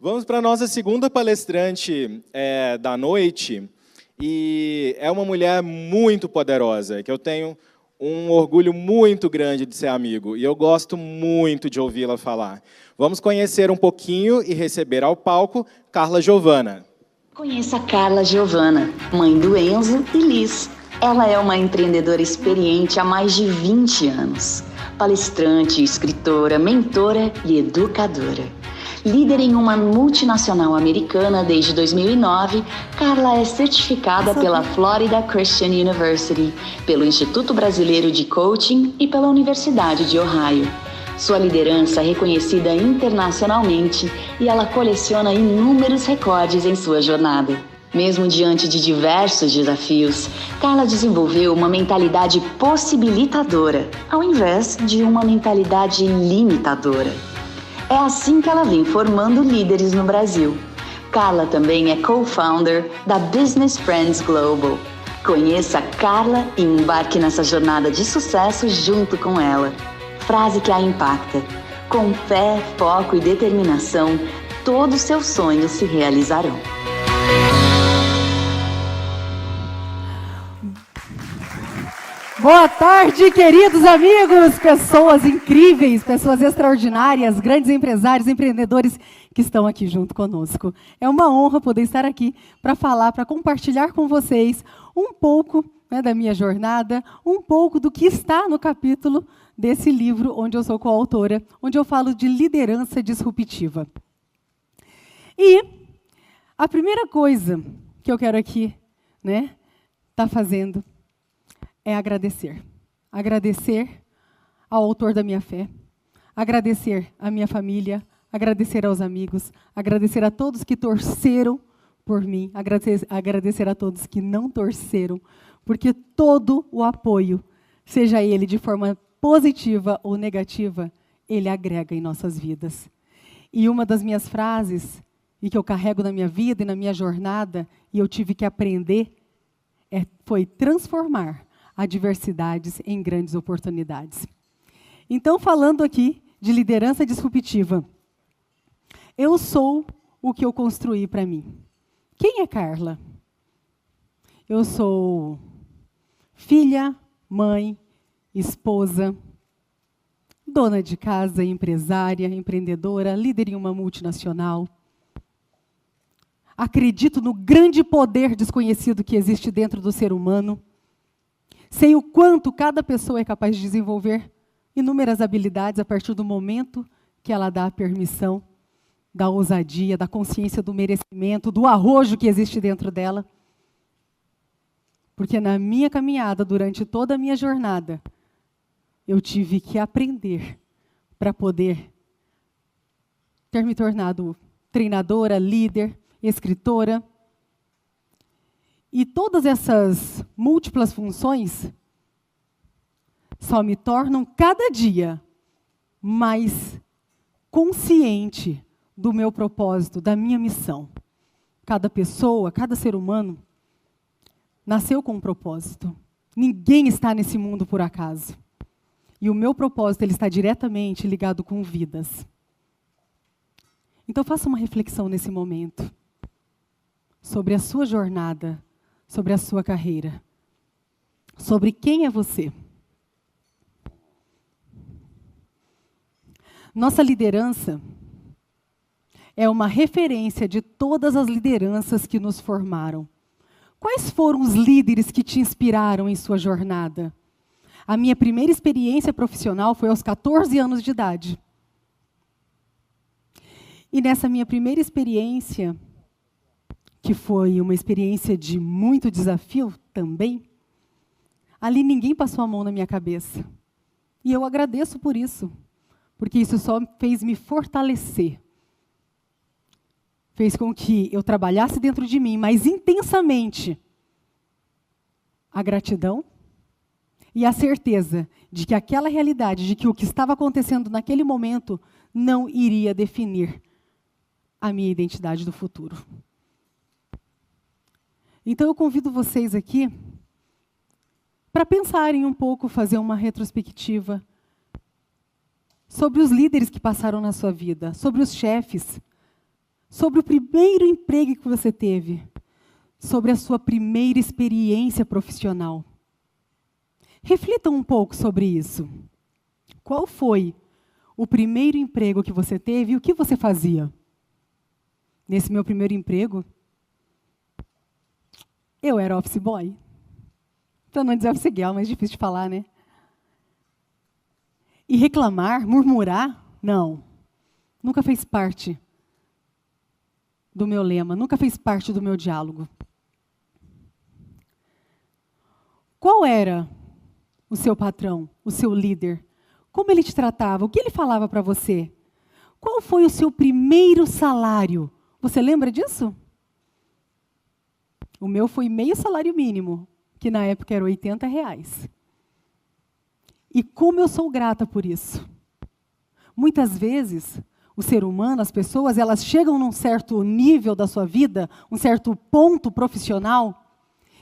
Vamos para a nossa segunda palestrante da noite, e é uma mulher muito poderosa, que eu tenho um orgulho muito grande de ser amigo, e eu gosto muito de ouvi-la falar. Vamos conhecer um pouquinho e receber ao palco Carla Giovana. Conheça a Carla Giovana, mãe do Enzo e Liz. Ela é uma empreendedora experiente há mais de 20 anos. Palestrante, escritora, mentora e educadora. Líder em uma multinacional americana desde 2009, Carla é certificada pela Florida Christian University, pelo Instituto Brasileiro de Coaching e pela Universidade de Ohio. Sua liderança é reconhecida internacionalmente e ela coleciona inúmeros recordes em sua jornada. Mesmo diante de diversos desafios, Carla desenvolveu uma mentalidade possibilitadora, ao invés de uma mentalidade limitadora. É assim que ela vem formando líderes no Brasil. Carla também é co-founder da Business Friends Global. Conheça a Carla e embarque nessa jornada de sucesso junto com ela. Frase que a impacta. Com fé, foco e determinação, todos os seus sonhos se realizarão. Boa tarde, queridos amigos, pessoas incríveis, pessoas extraordinárias, grandes empresários, empreendedores que estão aqui junto conosco. É uma honra poder estar aqui para falar, para compartilhar com vocês um pouco da minha jornada, um pouco do que está no capítulo desse livro onde eu sou coautora, onde eu falo de liderança disruptiva. E a primeira coisa que eu quero aqui tá fazendo é agradecer. Agradecer ao autor da minha fé, agradecer à minha família, agradecer aos amigos, agradecer a todos que torceram por mim, agradecer a todos que não torceram, porque todo o apoio, seja ele de forma positiva ou negativa, ele agrega em nossas vidas. E uma das minhas frases, e que eu carrego na minha vida e na minha jornada, e eu tive que aprender, foi transformar adversidades em grandes oportunidades. Então, falando aqui de liderança disruptiva, eu sou o que eu construí para mim. Quem é Carla? Eu sou filha, mãe, esposa, dona de casa, empresária, empreendedora, líder em uma multinacional. Acredito no grande poder desconhecido que existe dentro do ser humano. Sei o quanto cada pessoa é capaz de desenvolver inúmeras habilidades a partir do momento que ela dá a permissão da ousadia, da consciência do merecimento, do arrojo que existe dentro dela. Porque na minha caminhada, durante toda a minha jornada, eu tive que aprender para poder ter me tornado treinadora, líder, escritora. E todas essas múltiplas funções só me tornam cada dia mais consciente do meu propósito, da minha missão. Cada pessoa, cada ser humano nasceu com um propósito. Ninguém está nesse mundo por acaso. E o meu propósito ele está diretamente ligado com vidas. Então faça uma reflexão nesse momento sobre a sua jornada, sobre a sua carreira, sobre quem é você. Nossa liderança é uma referência de todas as lideranças que nos formaram. Quais foram os líderes que te inspiraram em sua jornada? A minha primeira experiência profissional foi aos 14 anos de idade. E nessa minha primeira experiência, que foi uma experiência de muito desafio também, ali ninguém passou a mão na minha cabeça. E eu agradeço por isso, porque isso só fez me fortalecer. Fez com que eu trabalhasse dentro de mim, mais intensamente, a gratidão e a certeza de que aquela realidade, de que o que estava acontecendo naquele momento não iria definir a minha identidade do futuro. Então, eu convido vocês aqui para pensarem um pouco, fazer uma retrospectiva sobre os líderes que passaram na sua vida, sobre os chefes, sobre o primeiro emprego que você teve, sobre a sua primeira experiência profissional. Reflitam um pouco sobre isso. Qual foi o primeiro emprego que você teve e o que você fazia? Nesse meu primeiro emprego, eu era office boy. Para não dizer office girl, mas difícil de falar, né? E reclamar, murmurar, não. Nunca fez parte do meu lema, nunca fez parte do meu diálogo. Qual era o seu patrão, o seu líder? Como ele te tratava? O que ele falava para você? Qual foi o seu primeiro salário? Você lembra disso? O meu foi meio salário mínimo, que na época era R$80. E como eu sou grata por isso. Muitas vezes, o ser humano, as pessoas, elas chegam num certo nível da sua vida, um certo ponto profissional,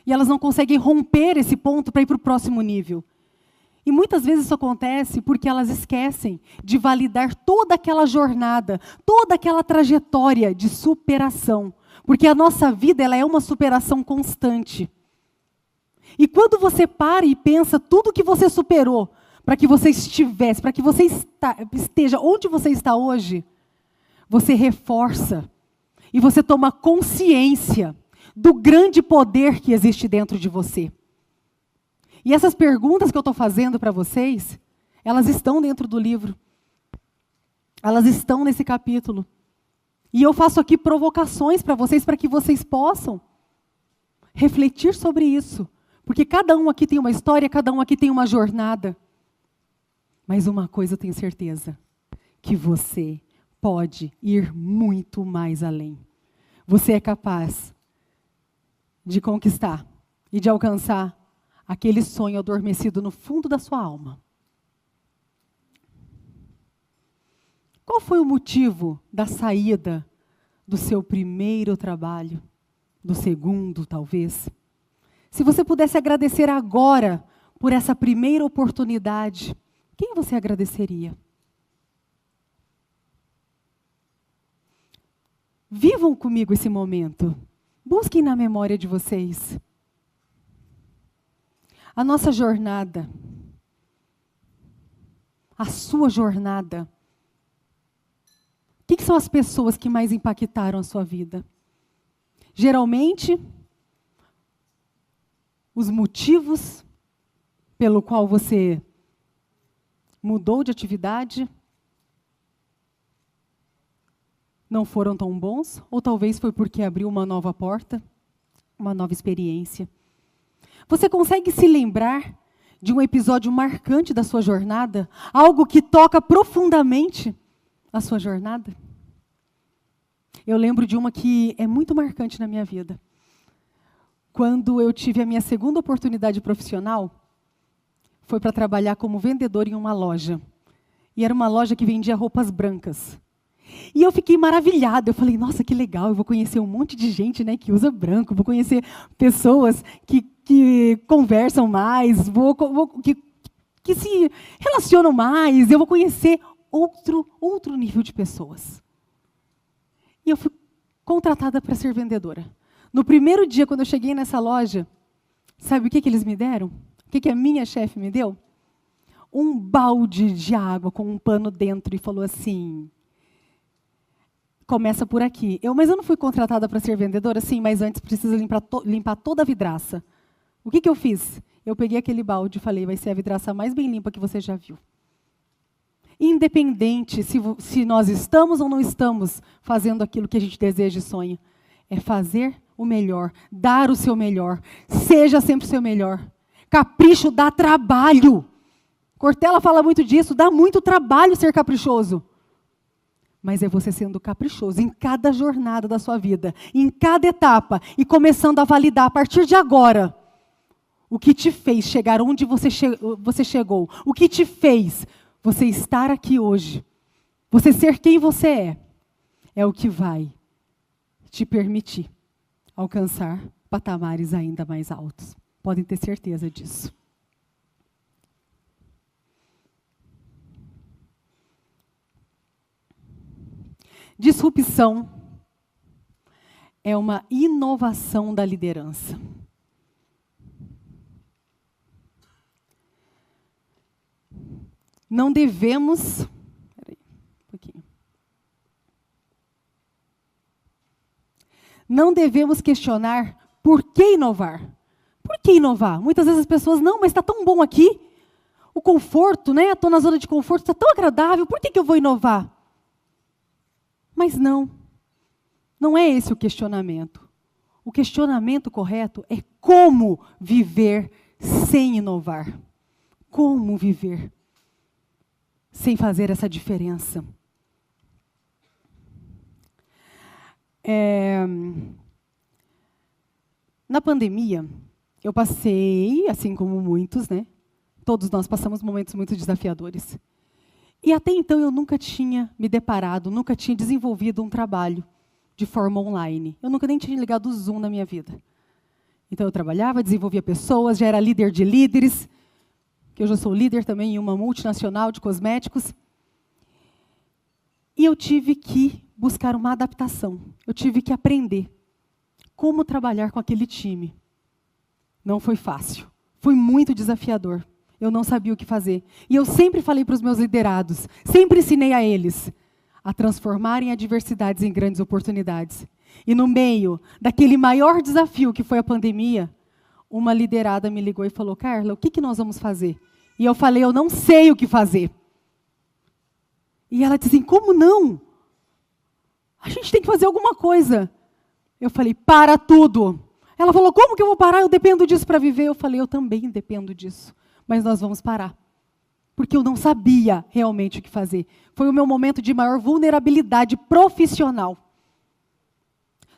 e elas não conseguem romper esse ponto para ir para o próximo nível. E muitas vezes isso acontece porque elas esquecem de validar toda aquela jornada, toda aquela trajetória de superação. Porque a nossa vida, ela é uma superação constante. E quando você para e pensa tudo que você superou, para que você estivesse, para que você esteja onde você está hoje, você reforça e você toma consciência do grande poder que existe dentro de você. E essas perguntas que eu estou fazendo para vocês, elas estão dentro do livro. Elas estão nesse capítulo. E eu faço aqui provocações para que vocês possam refletir sobre isso. Porque cada um aqui tem uma história, cada um aqui tem uma jornada. Mas uma coisa eu tenho certeza, que você pode ir muito mais além. Você é capaz de conquistar e de alcançar aquele sonho adormecido no fundo da sua alma. Qual foi o motivo da saída do seu primeiro trabalho? Do segundo, talvez? Se você pudesse agradecer agora por essa primeira oportunidade, quem você agradeceria? Vivam comigo esse momento. Busquem na memória de vocês. A nossa jornada, a sua jornada. Quem são as pessoas que mais impactaram a sua vida? Geralmente, os motivos pelo qual você mudou de atividade não foram tão bons, ou talvez foi porque abriu uma nova porta, uma nova experiência. Você consegue se lembrar de um episódio marcante da sua jornada? Algo que toca profundamente a sua jornada? Eu lembro de uma que é muito marcante na minha vida. Quando eu tive a minha segunda oportunidade profissional, foi para trabalhar como vendedor em uma loja. E era uma loja que vendia roupas brancas. E eu fiquei maravilhada. Eu falei, nossa, que legal, eu vou conhecer um monte de gente, né, que usa branco, vou conhecer pessoas que conversam mais, que se relacionam mais, eu vou conhecer outro nível de pessoas. E eu fui contratada para ser vendedora. No primeiro dia, quando eu cheguei nessa loja, sabe o que eles me deram? O que a minha chefe me deu? Um balde de água com um pano dentro e falou assim, começa por aqui. Mas eu não fui contratada para ser vendedora? Sim, mas antes precisa limpar toda a vidraça. O que eu fiz? Eu peguei aquele balde e falei, vai ser a vidraça mais bem limpa que você já viu. Independente se nós estamos ou não estamos fazendo aquilo que a gente deseja e sonha, é fazer o melhor, dar o seu melhor, seja sempre o seu melhor. Capricho dá trabalho. Cortella fala muito disso, dá muito trabalho ser caprichoso. Mas é você sendo caprichoso em cada jornada da sua vida, em cada etapa, e começando a validar a partir de agora o que te fez chegar onde você chegou, o que te fez você estar aqui hoje, você ser quem você é o que vai te permitir alcançar patamares ainda mais altos. Podem ter certeza disso. Disrupção é uma inovação da liderança. Não devemos... Peraí, um pouquinho. Não devemos questionar por que inovar. Por que inovar? Muitas vezes as pessoas, não, mas está tão bom aqui. O conforto, né? Estou na zona de conforto, está tão agradável, por que eu vou inovar? Mas não. Não é esse o questionamento. O questionamento correto é como viver sem inovar. Como viver sem fazer essa diferença. Na pandemia, eu passei, assim como muitos, né? Todos nós passamos momentos muito desafiadores. E até então eu nunca tinha me deparado, nunca tinha desenvolvido um trabalho de forma online. Eu nunca nem tinha ligado o Zoom na minha vida. Então eu trabalhava, desenvolvia pessoas, já era líder de líderes, que eu já sou líder também em uma multinacional de cosméticos. E eu tive que buscar uma adaptação. Eu tive que aprender como trabalhar com aquele time. Não foi fácil. Foi muito desafiador. Eu não sabia o que fazer. E eu sempre falei para os meus liderados, sempre ensinei a eles a transformarem adversidades em grandes oportunidades. E no meio daquele maior desafio que foi a pandemia, uma liderada me ligou e falou, Carla, o que nós vamos fazer? E eu falei, eu não sei o que fazer. E ela disse assim, como não? A gente tem que fazer alguma coisa. Eu falei, para tudo. Ela falou, como que eu vou parar? Eu dependo disso para viver. Eu falei, eu também dependo disso. Mas nós vamos parar. Porque eu não sabia realmente o que fazer. Foi o meu momento de maior vulnerabilidade profissional.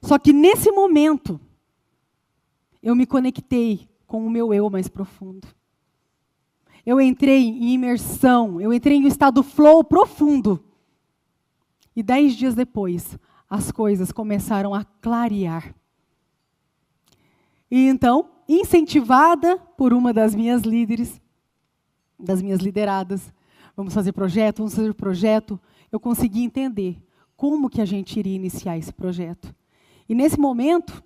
Só que nesse momento, eu me conectei com o meu eu mais profundo. Eu entrei em imersão, eu entrei em um estado flow profundo. E 10 dias depois, as coisas começaram a clarear. E então, incentivada por uma das minhas líderes, das minhas lideradas, vamos fazer projeto, eu consegui entender como que a gente iria iniciar esse projeto. E nesse momento,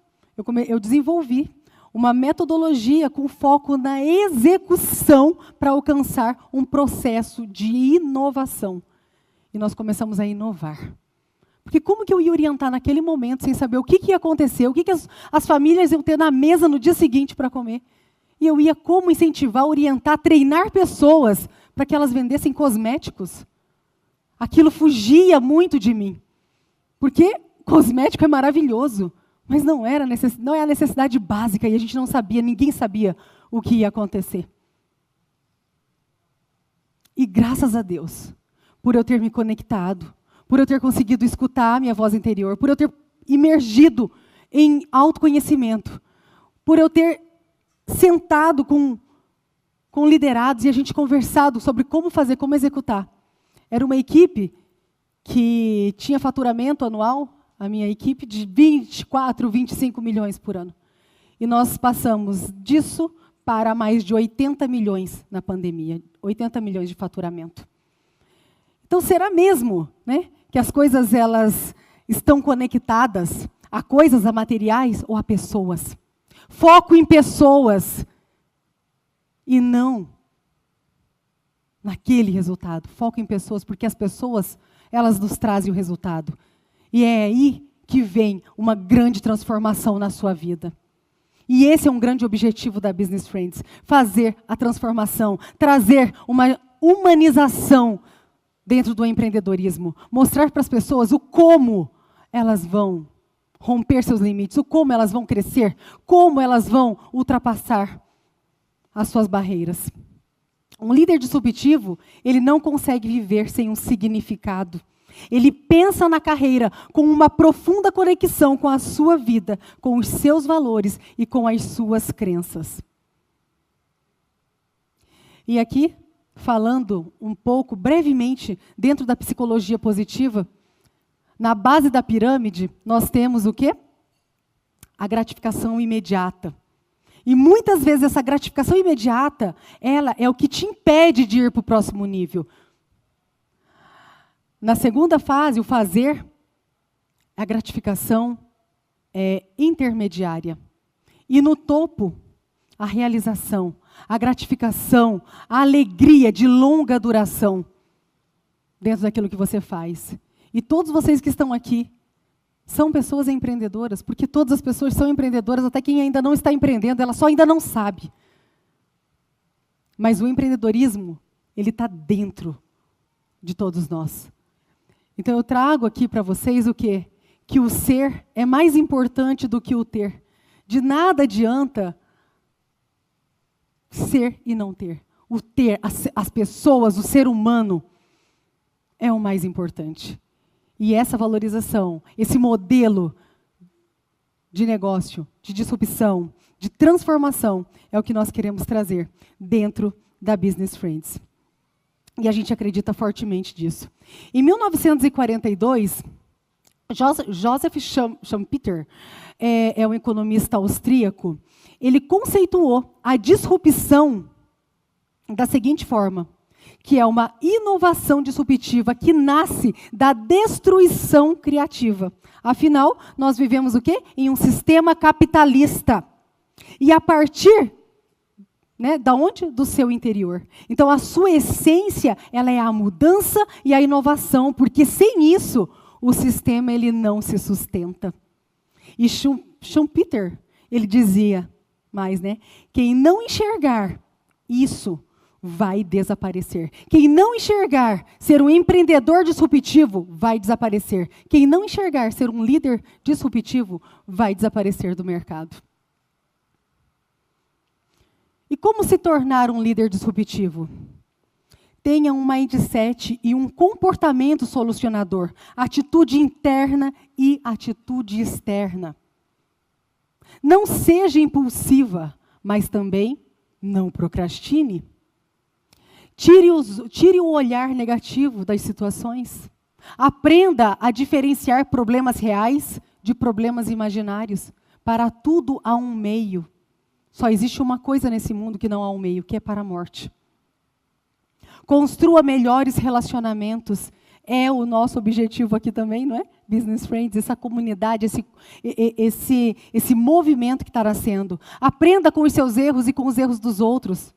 eu desenvolvi uma metodologia com foco na execução para alcançar um processo de inovação. E nós começamos a inovar. Porque como que eu ia orientar naquele momento, sem saber o que ia acontecer, o que as famílias iam ter na mesa no dia seguinte para comer? E eu ia como incentivar, orientar, treinar pessoas para que elas vendessem cosméticos? Aquilo fugia muito de mim. Porque cosmético é maravilhoso, mas não é a necessidade básica, e a gente não sabia, ninguém sabia o que ia acontecer. E graças a Deus, por eu ter me conectado, por eu ter conseguido escutar a minha voz interior, por eu ter imergido em autoconhecimento, por eu ter sentado com liderados e a gente conversado sobre como fazer, como executar. Era uma equipe que tinha faturamento anual, a minha equipe, de 24, 25 milhões por ano. E nós passamos disso para mais de 80 milhões na pandemia, 80 milhões de faturamento. Então, será mesmo, né, que as coisas elas estão conectadas a coisas, a materiais ou a pessoas? Foco em pessoas e não naquele resultado. Foco em pessoas, porque as pessoas, elas nos trazem o resultado. E é aí que vem uma grande transformação na sua vida. E esse é um grande objetivo da Business Friends, fazer a transformação, trazer uma humanização dentro do empreendedorismo, mostrar para as pessoas o como elas vão romper seus limites, o como elas vão crescer, como elas vão ultrapassar as suas barreiras. Um líder disruptivo, ele não consegue viver sem um significado. Ele pensa na carreira com uma profunda conexão com a sua vida, com os seus valores e com as suas crenças. E aqui, falando um pouco, brevemente, dentro da psicologia positiva, na base da pirâmide, nós temos o quê? A gratificação imediata. E muitas vezes essa gratificação imediata, ela é o que te impede de ir para o próximo nível. Na segunda fase, o fazer, a gratificação intermediária. E no topo, a realização, a gratificação, a alegria de longa duração dentro daquilo que você faz. E todos vocês que estão aqui são pessoas empreendedoras, porque todas as pessoas são empreendedoras, até quem ainda não está empreendendo, ela só ainda não sabe. Mas o empreendedorismo, ele está dentro de todos nós. Então eu trago aqui para vocês o quê? Que o ser é mais importante do que o ter. De nada adianta ser e não ter. O ter, as pessoas, o ser humano, é o mais importante. E essa valorização, esse modelo de negócio, de disrupção, de transformação, é o que nós queremos trazer dentro da Business Friends. E a gente acredita fortemente disso. Em 1942, Joseph Schumpeter, é um economista austríaco, ele conceituou a disrupção da seguinte forma, que é uma inovação disruptiva que nasce da destruição criativa. Afinal, nós vivemos o quê? Em um sistema capitalista. E a partir, da onde? Do seu interior. Então, a sua essência, ela é a mudança e a inovação, porque sem isso, o sistema ele não se sustenta. E Schumpeter, ele dizia mais, quem não enxergar isso vai desaparecer. Quem não enxergar ser um empreendedor disruptivo vai desaparecer. Quem não enxergar ser um líder disruptivo vai desaparecer do mercado. E como se tornar um líder disruptivo? Tenha um mindset e um comportamento solucionador, atitude interna e atitude externa. Não seja impulsiva, mas também não procrastine. Tire o olhar negativo das situações. Aprenda a diferenciar problemas reais de problemas imaginários. Para tudo há um meio. Só existe uma coisa nesse mundo que não há um meio, que é para a morte. Construa melhores relacionamentos. É o nosso objetivo aqui também, não é? Business Friends, essa comunidade, esse movimento que está nascendo. Aprenda com os seus erros e com os erros dos outros.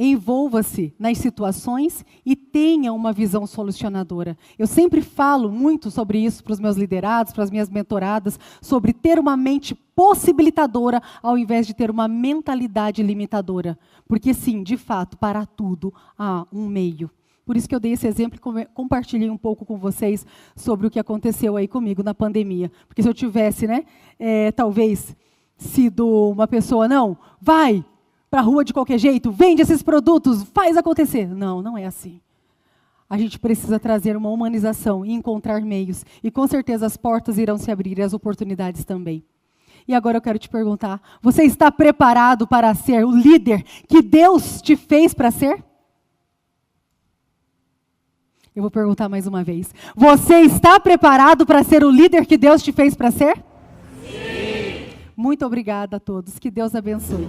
Envolva-se nas situações e tenha uma visão solucionadora. Eu sempre falo muito sobre isso para os meus liderados, para as minhas mentoradas, sobre ter uma mente possibilitadora ao invés de ter uma mentalidade limitadora. Porque sim, de fato, para tudo há um meio. Por isso que eu dei esse exemplo e compartilhei um pouco com vocês sobre o que aconteceu aí comigo na pandemia. Porque se eu tivesse, talvez, sido uma pessoa, não, vai para a rua de qualquer jeito, vende esses produtos, faz acontecer. Não, não é assim. A gente precisa trazer uma humanização e encontrar meios. E com certeza as portas irão se abrir e as oportunidades também. E agora eu quero te perguntar, você está preparado para ser o líder que Deus te fez para ser? Eu vou perguntar mais uma vez. Você está preparado para ser o líder que Deus te fez para ser? Sim! Muito obrigada a todos. Que Deus abençoe.